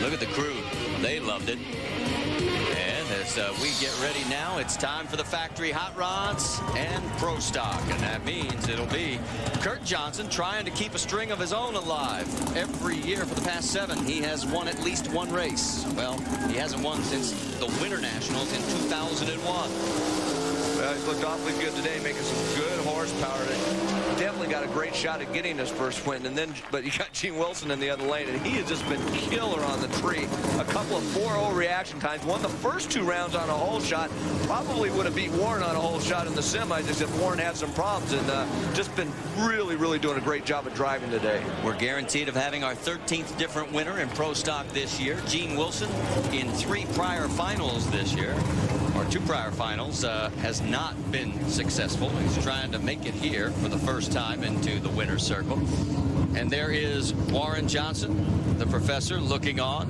Look at the crew. They loved it. And as we get ready now, it's time for the factory hot rods and pro stock. And that means it'll be Kurt Johnson trying to keep a string of his own alive. Every year for the past 7, he has won at least one race. Well, he hasn't won since the Winter Nationals in 2001. Well, he's looked awfully good today, making some good horsepower. Definitely got a great shot at getting his first win. And then, but you got Gene Wilson in the other lane, and he has just been killer on the tree. A couple of 4-0 reaction times. Won the first 2 rounds on a hole shot. Probably would have beat Warren on a hole shot in the semis, except Warren had some problems. And just been really, really doing a great job of driving today. We're guaranteed of having our 13th different winner in pro stock this year. Gene Wilson in 3 prior finals this year, or 2 prior finals, has not been successful. He's trying to make it here for the first time into the winner's circle. And there is Warren Johnson, the professor, looking on.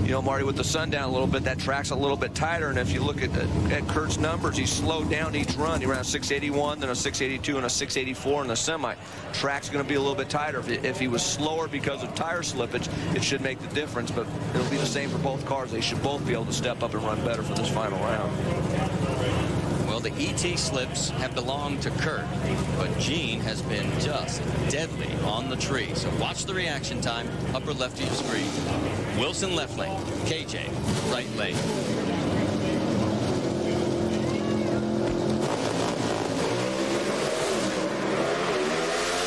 You know, Marty, with the sun down a little bit, that track's a little bit tighter. And if you look at Kurt's numbers, he's slowed down each run. He ran a 681, then a 682, and a 684 in the semi. Track's going to be a little bit tighter. If he was slower because of tire slippage, it should make the difference. But it'll be the same for both cars. They should both be able to step up and run better for this final round. Well, the ET slips have belonged to Kurt, but Gene has been just deadly on the tree. So watch the reaction time, upper left of your screen. Wilson left lane, KJ right lane.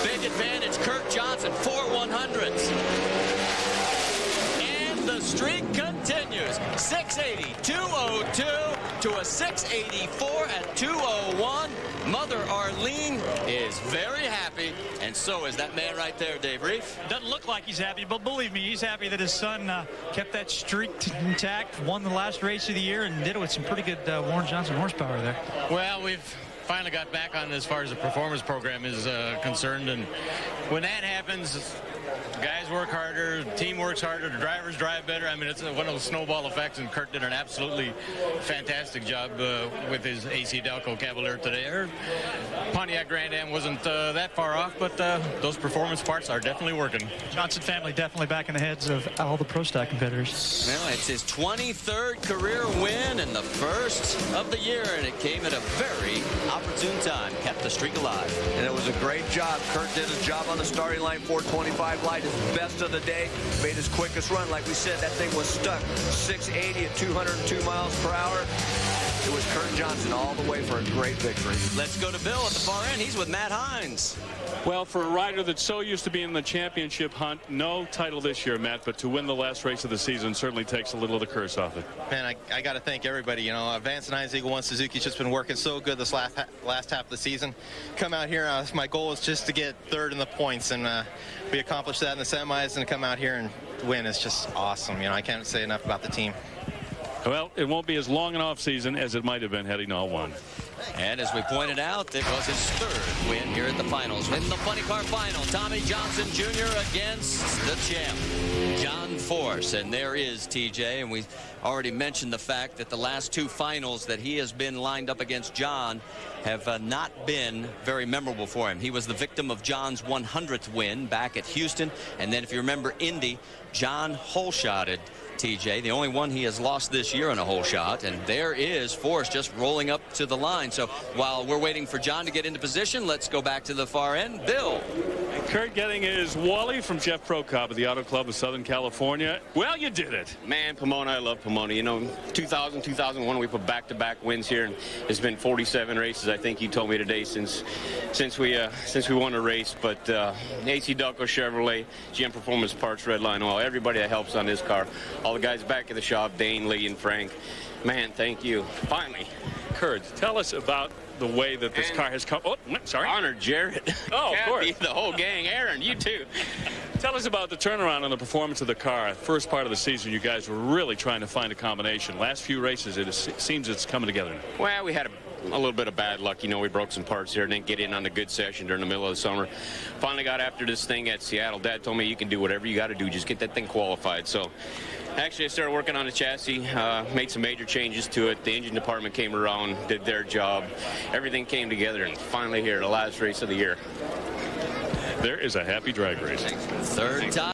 Big advantage, Kurt Johnson, 4 100s. And the streak continues. 680, 202 to a 684 at 201. Mother Arlene is very happy, and so is that man right there, Dave Reef. Doesn't look like he's happy, but believe me, he's happy that his son kept that streak intact, won the last race of the year, and did it with some pretty good Warren Johnson horsepower there. Well, we've finally got back on as far as the performance program is concerned, and when that happens, guys work harder, the team works harder, the drivers drive better. I mean, it's one of those snowball effects, and Kurt did an absolutely fantastic job with his AC Delco Cavalier today. Our Pontiac Grand Am wasn't that far off, but those performance parts are definitely working. Johnson family definitely back in the heads of all the pro stock competitors. Well, it's his 23rd career win and the first of the year, and it came at a very opportune time. Kept the streak alive. And it was a great job. Kurt did his job on the starting line, 425 light, his best of the day, made his quickest run. Like we said, that thing was stuck 680 at 202 miles per hour. It was Kurt Johnson all the way for a great victory. Let's go to Bill at the far end. He's with Matt Hines. Well, for a rider that's so used to being in the championship hunt, no title this year, Matt, but to win the last race of the season certainly takes a little of the curse off it. Man, I got to thank everybody. You know, Vance and I's Eagle One Suzuki's just been working so good this last half of the season. Come out here, my goal is just to get 3rd in the points, and we accomplished that in the semis, and to come out here and win is just awesome. You know, I can't say enough about the team. Well, it won't be as long an off season as it might have been had he not won. And as we pointed out, it was his 3rd win here at the finals. In the funny car final, Tommy Johnson Jr. against the champ, John Force. And there is TJ. And we already mentioned the fact that the last 2 finals that he has been lined up against John have not been very memorable for him. He was the victim of John's 100th win back at Houston. And then if you remember Indy, John hole-shotted TJ, the only one he has lost this year in a hole shot. And there is Force just rolling up to the line. So while we're waiting for John to get into position, let's go back to the far end. Bill. Kurt getting his Wally from Jeff Prokop at the Auto Club of Southern California. Well, you did it. Man, Pomona, I love Pomona. You know, 2000, 2001, we put back-to-back wins here, and it's been 47 races, I think you told me today, since we won a race. But AC Delco Chevrolet, GM Performance Parts, Redline Oil, everybody that helps on this car, all the guys back at the shop, Dane, Lee, and Frank. Man, thank you. Finally. Kurt, tell us about the way that this car has come. Oh, sorry. Honor, Jarrett. Oh, of course. The whole gang. Aaron, you too. Tell us about the turnaround on the performance of the car. First part of the season, you guys were really trying to find a combination. Last few races, it seems it's coming together now. Well, we had a little bit of bad luck. You know, we broke some parts here and didn't get in on the good session during the middle of the summer. Finally got after this thing at Seattle. Dad told me you can do whatever you got to do. Just get that thing qualified. So actually, I started working on the chassis, made some major changes to it. The engine department came around, did their job. Everything came together, and finally here, the last race of the year. There is a happy drag race. 3rd time.